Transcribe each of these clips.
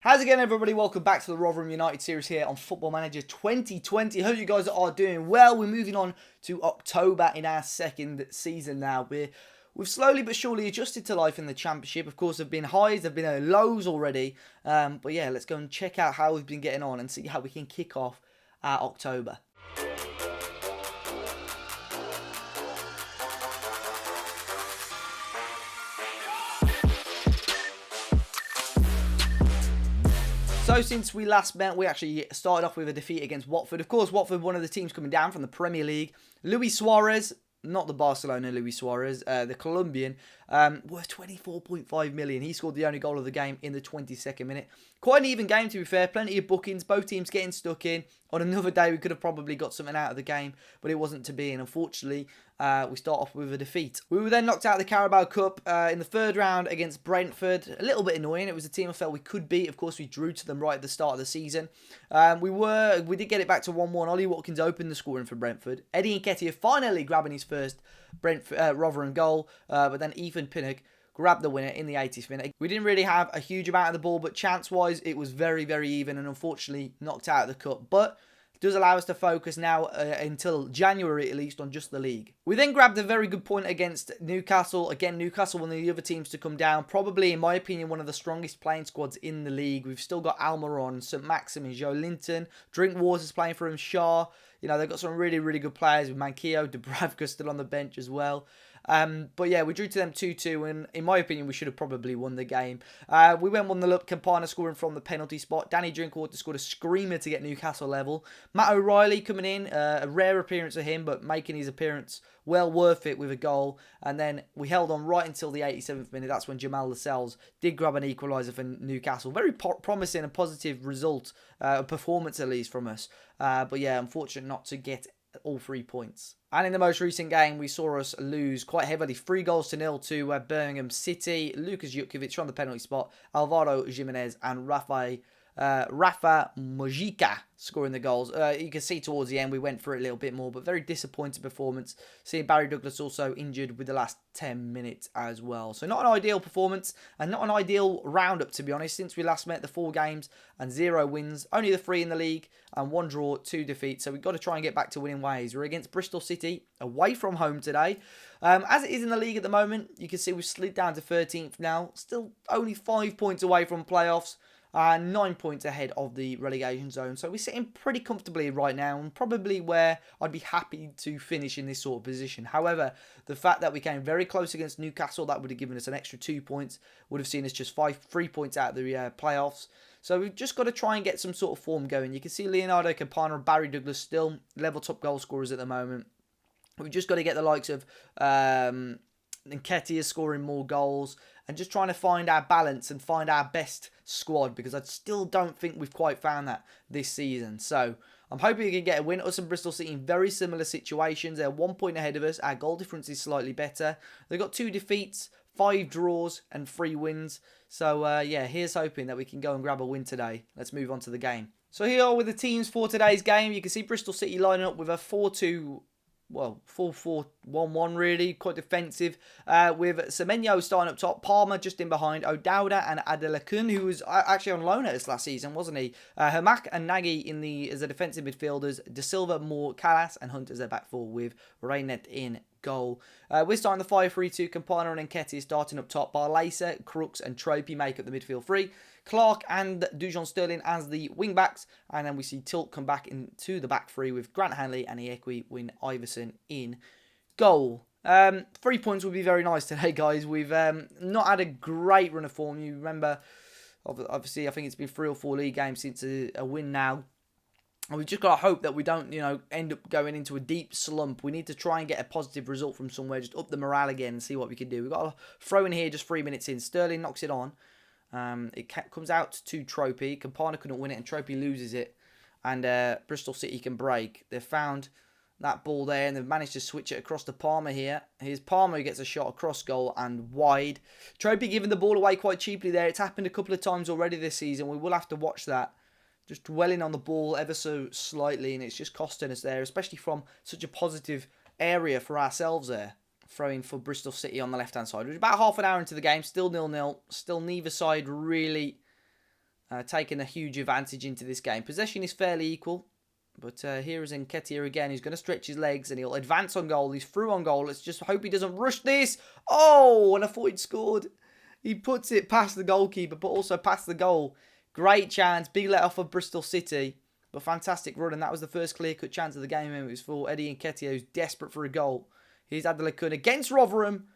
How's it going, everybody? Welcome back to the Rotherham United series here on Football Manager 2020. Hope you guys are doing well. We're moving on to October in our second season now. We've slowly but surely adjusted to life in the Championship. Of course, there have been highs, there have been lows already. But yeah, let's go and check out how we've been getting on and see how we can kick off our October. So since we last met, we actually started off with a defeat against Watford. Of course, Watford, one of the teams coming down from the Premier League. Luis Suarez, not the Barcelona Luis Suarez, the Colombian, worth 24.5 million. He scored the only goal of the game in the 22nd minute. Quite an even game, to be fair. Plenty of bookings, both teams getting stuck in. On another day, we could have probably got something out of the game, but it wasn't to be. And unfortunately, we start off with a defeat. We were then knocked out of the Carabao Cup in the third round against Brentford. A little bit annoying. It was a team I felt we could beat. Of course, we drew to them right at the start of the season. We did get it back to 1-1. Ollie Watkins opened the scoring for Brentford. Eddie Nketiah finally grabbing his first Rotherham goal, but then Ethan Pinnock grabbed the winner in the 80th minute. We didn't really have a huge amount of the ball, but chance-wise, it was very, very even and unfortunately knocked out of the cup. But it does allow us to focus now until January at least on just the league. We then grabbed a very good point against Newcastle. Again, Newcastle, one of the other teams to come down. Probably, in my opinion, one of the strongest playing squads in the league. We've still got Almiron, St Maximin, Joe Linton, Drinkwater's playing for him, Shaw. You know, they've got some really, really good players with Manquillo, Dubravka still on the bench as well. But yeah, we drew to them 2-2, and in my opinion, we should have probably won the game. We went 1-0 up, Campana scoring from the penalty spot. Danny Drinkwater scored a screamer to get Newcastle level. Matt O'Reilly coming in, a rare appearance of him, but making his appearance well worth it with a goal. And then we held on right until the 87th minute. That's when Jamal Lascelles did grab an equaliser for Newcastle. Very promising and positive result, performance at least from us. But yeah, unfortunate not to get all 3 points. And in the most recent game, we saw us lose quite heavily, 3-0 to Birmingham City. Lucas Jutkiewicz from the penalty spot, Alvaro Jimenez and Rafa Mojica scoring the goals. You can see towards the end we went for it a little bit more, but very disappointing performance. Seeing Barry Douglas also injured with the last 10 minutes as well. So not an ideal performance and not an ideal roundup, to be honest. Since we last met, the 4 games and 0 wins, only the 3 in the league and 1 draw, 2 defeats. So we've got to try and get back to winning ways. We're against Bristol City away from home today. As it is in the league at the moment, you can see we've slid down to 13th now. Still only 5 points away from playoffs. 9 points ahead of the relegation zone. So we're sitting pretty comfortably right now and probably where I'd be happy to finish in this sort of position. However, the fact that we came very close against Newcastle, that would have given us an extra 2 points, would have seen us just 3 points out of the playoffs. So we've just got to try and get some sort of form going. You can see Leonardo Campana and Barry Douglas still level top goal scorers at the moment. We've just got to get the likes of Nketiah scoring more goals and just trying to find our balance and find our best squad, because I still don't think we've quite found that this season. So I'm hoping we can get a win. Us and Bristol City in very similar situations. They're 1 point ahead of us. Our goal difference is slightly better. They've got 2 defeats, 5 draws and 3 wins. So yeah, here's hoping that we can go and grab a win today. Let's move on to the game. So here are with the teams for today's game. You can see Bristol City lining up with a 4-2. Well, 4-4-1-1 really, quite defensive, with Semenyo starting up top, Palmer just in behind, O'Dowda and Adelakun, who was actually on loan at us last season, wasn't he? Hamak and Nagy as the defensive midfielders, De Silva, Moore, Callas and Hunt as their back four, with Reynet in goal. We're starting the 5-3-2, Campana and Nketiah starting up top, Barlaser, Crooks and Tropey make up the midfield three. Clark and Dujon Sterling as the wing-backs. And then we see Tilt come back into the back three with Grant Hanley and Iekwe Win Iverson in goal. 3 points would be very nice today, guys. We've not had a great run of form. You remember, obviously, I think it's been 3 or 4 league games since a win now. And we've just got to hope that we don't, end up going into a deep slump. We need to try and get a positive result from somewhere, just up the morale again and see what we can do. We've got to throw in here just 3 minutes in. Sterling knocks it on. It comes out to Tropey. Campana couldn't win it and Tropey loses it. And Bristol City can break. They've found that ball there and they've managed to switch it across to Palmer here. Here's Palmer who gets a shot across goal and wide. Tropey giving the ball away quite cheaply there. It's happened a couple of times already this season. We will have to watch that. Just dwelling on the ball ever so slightly and it's just costing us there, especially from such a positive area for ourselves there. Throwing for Bristol City on the left-hand side. We're about half an hour into the game, still 0-0. Still neither side really taking a huge advantage into this game. Possession is fairly equal. But here is Nketiah again. He's going to stretch his legs and he'll advance on goal. He's through on goal. Let's just hope he doesn't rush this. Oh, and I thought he'd scored. He puts it past the goalkeeper, but also past the goal. Great chance. Big let off of Bristol City. But fantastic run. And that was the first clear-cut chance of the game. And it was for Eddie Nketiah, who's desperate for a goal. Here's Adelakun against Rotherham.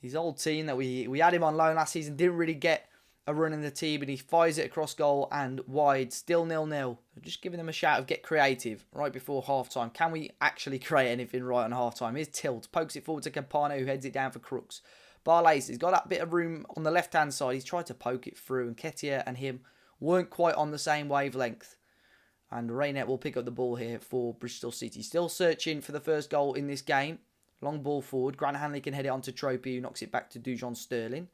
His old team that we had him on loan last season. Didn't really get a run in the team, and he fires it across goal and wide. Still 0-0. Just giving them a shout of get creative right before half-time. Can we actually create anything right on half-time? Here's Tilt. Pokes it forward to Campana, who heads it down for Crooks. Barlaser, he's got that bit of room on the left-hand side. He's tried to poke it through, and Nketiah and him weren't quite on the same wavelength. And Raynet will pick up the ball here for Bristol City. Still searching for the first goal in this game. Long ball forward. Grant Hanley can head it on to Tropey, who knocks it back to Dujon Sterling.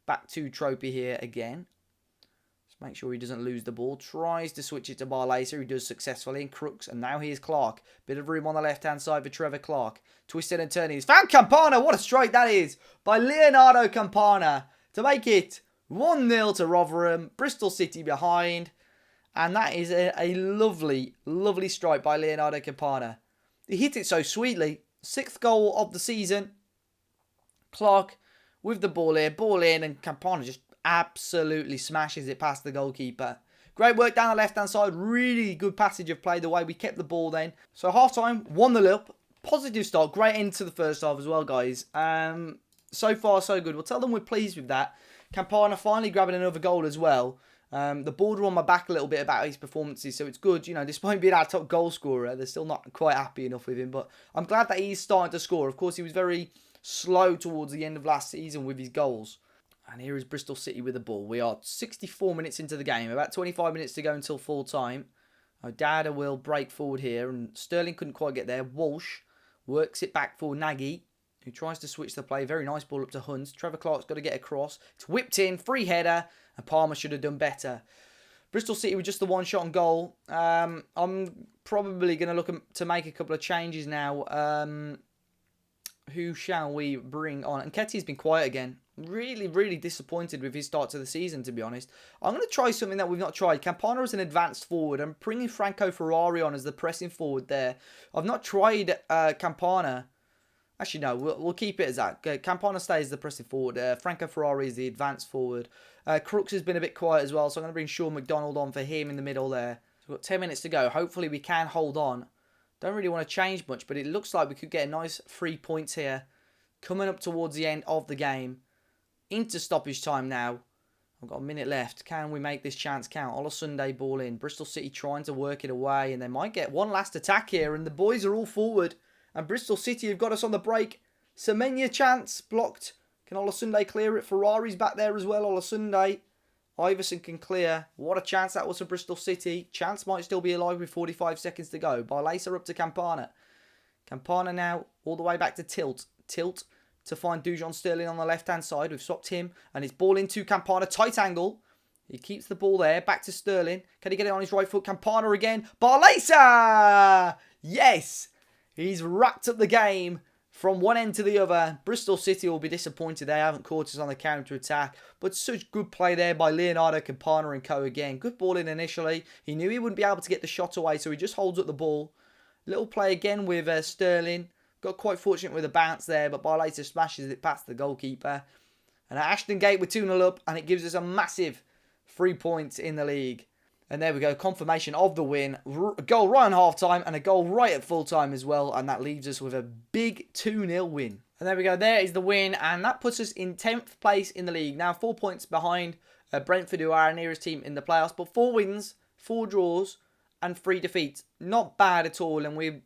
Back to Tropey here again. Just make sure he doesn't lose the ball. Tries to switch it to Barlaser. He does successfully. And Crooks. And now here's Clark. Bit of room on the left-hand side for Trevor Clark. Twisted and turning. He's found Campana. What a strike that is by Leonardo Campana to make it 1-0 to Rotherham. Bristol City behind. And that is a lovely, lovely strike by Leonardo Campana. He hit it so sweetly. 6th goal of the season. Clark with the ball here, ball in, and Campana just absolutely smashes it past the goalkeeper. Great work down the left-hand side. Really good passage of play, the way we kept the ball then. So half-time, 1-0 up. Positive start. Great end to the first half as well, guys. So far, so good. We'll tell them we're pleased with that. Campana finally grabbing another goal as well. The board were on my back a little bit about his performances, so it's good. You know, despite being our top goal scorer, they're still not quite happy enough with him. But I'm glad that he's starting to score. Of course, he was very slow towards the end of last season with his goals. And here is Bristol City with the ball. We are 64 minutes into the game. About 25 minutes to go until full time. Dada will break forward here. And Sterling couldn't quite get there. Walsh works it back for Nagy, who tries to switch the play. Very nice ball up to Hunt. Trevor Clark's got to get across. It's whipped in. Free header. And Palmer should have done better. Bristol City with just the one shot on goal. I'm probably going to look to make a couple of changes now. Who shall we bring on? And Nketiah's been quiet again. Really, really disappointed with his start to the season, to be honest. I'm going to try something that we've not tried. Campana is an advanced forward. I'm bringing Franco Ferrari on as the pressing forward there. I've not tried Campana. Actually, no, we'll keep it as that. Campana stays the pressing forward. Franco Ferrari is the advanced forward. Crooks has been a bit quiet as well, so I'm going to bring Sean McDonald on for him in the middle there. So we've got 10 minutes to go. Hopefully we can hold on. Don't really want to change much, but it looks like we could get a nice 3 points here. Coming up towards the end of the game. Into stoppage time now. I've got a minute left. Can we make this chance count? Olasunde ball in. Bristol City trying to work it away, and they might get one last attack here, and the boys are all forward. And Bristol City have got us on the break. Semenya chance. Blocked. Can Olasunde clear it? Ferrari's back there as well. Olasunde. Iverson can clear. What a chance that was for Bristol City. Chance might still be alive with 45 seconds to go. Barlaser up to Campana. Campana now all the way back to Tilt. Tilt to find Dujon Sterling on the left-hand side. We've swapped him. And it's ball into Campana. Tight angle. He keeps the ball there. Back to Sterling. Can he get it on his right foot? Campana again. Barlaser! Yes! He's wrapped up the game from one end to the other. Bristol City will be disappointed they haven't caught us on the counter-attack. But such good play there by Leonardo Campana and co again. Good ball in initially. He knew he wouldn't be able to get the shot away, so he just holds up the ball. Little play again with Sterling. Got quite fortunate with a bounce there, but Barlaser smashes it past the goalkeeper. And Ashton Gate with 2-0 up, and it gives us a massive 3 points in the league. And there we go, confirmation of the win. A goal right on half-time and a goal right at full-time as well. And that leaves us with a big 2-0 win. And there we go, there is the win. And that puts us in 10th place in the league. Now 4 points behind Brentford, who are our nearest team in the playoffs. But 4 wins, 4 draws and 3 defeats. Not bad at all. And we're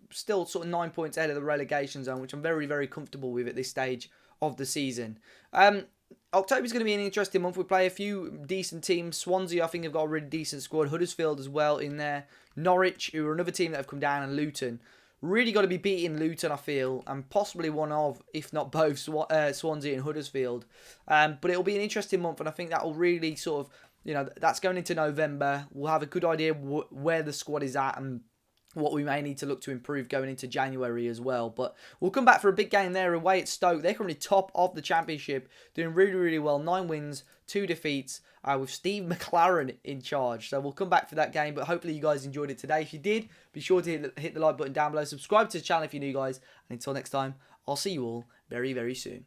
still sort of 9 points ahead of the relegation zone, which I'm very, very comfortable with at this stage of the season. October's going to be an interesting month. We play a few decent teams. Swansea, I think, have got a really decent squad. Huddersfield as well in there. Norwich, who are another team that have come down, and Luton. Really got to be beating Luton, I feel, and possibly one of, if not both, Swansea and Huddersfield. But it'll be an interesting month, and I think that will really sort of, you know, that's going into November. We'll have a good idea where the squad is at, and what we may need to look to improve going into January as well. But we'll come back for a big game there away at Stoke. They're currently top of the Championship, doing really, really well. 9 wins, 2 defeats, with Steve McLaren in charge. So we'll come back for that game, but hopefully you guys enjoyed it today. If you did, be sure to hit the like button down below. Subscribe to the channel if you're new, guys. And until next time, I'll see you all very, very soon.